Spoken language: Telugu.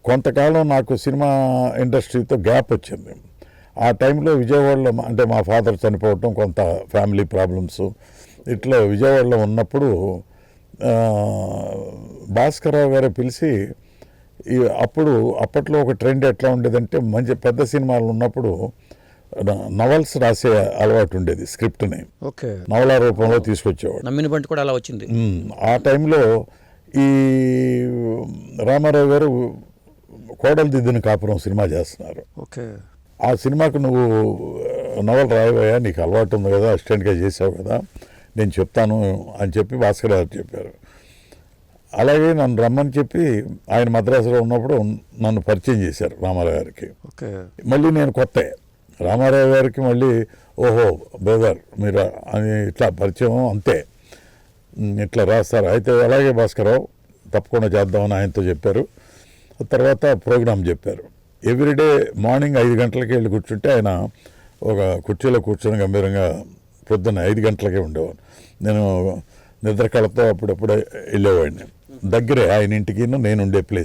కొంతకాలం నాకు సినిమా ఇండస్ట్రీతో గ్యాప్ వచ్చింది. ఆ టైంలో విజయవాడలో అంటే మా ఫాదర్ చనిపోవటం, కొంత ఫ్యామిలీ ప్రాబ్లమ్స్, ఇట్లా విజయవాడలో ఉన్నప్పుడు భాస్కరరావు గారు పిలిచి అప్పట్లో ఒక ట్రెండ్ ఎట్లా ఉండేదంటే, మంచి పెద్ద సినిమాలు ఉన్నప్పుడు నవల్స్ రాసే అలవాటు ఉండేది. స్క్రిప్ట్ని నవల రూపంలో తీసుకొచ్చేవాడు. నమ్మిన బంటి కూడా అలా వచ్చింది. ఆ టైంలో ఈ రామారావు గారు కోడలు దిద్దిన కాపురం సినిమా చేస్తున్నారు. ఆ సినిమాకు నువ్వు నవల రాయవయ్యా, నీకు అలవాటు ఉంది కదా, అసిస్టెంట్గా చేసావు కదా, నేను చెప్తాను అని చెప్పి భాస్కర్ గారు చెప్పారు. అలాగే నన్ను రమ్మని చెప్పి ఆయన మద్రాసులో ఉన్నప్పుడు నన్ను పరిచయం చేశారు రామారావు గారికి. మళ్ళీ నేను కొత్త రామారావు గారికి, మళ్ళీ ఓహో బ్రదర్ మీరు అని ఇట్లా పరిచయం, అంతే ఇట్లా రాస్తారు. అయితే అలాగే భాస్కరరావు తప్పకుండా చేద్దామని ఆయనతో చెప్పారు. తర్వాత ప్రోగ్రాం చెప్పారు. ఎవ్రీడే మార్నింగ్ 5 గంటలకి వెళ్ళి కూర్చుంటే ఆయన ఒక కుర్చీలో కూర్చొని గంభీరంగా పొద్దున్న 5 గంటలకే ఉండేవాడు. నేను నిద్ర కళతో అప్పుడప్పుడే వెళ్ళేవాడిని. దగ్గరే ఆయన ఇంటికి నేను ఉండే ప్లేస్.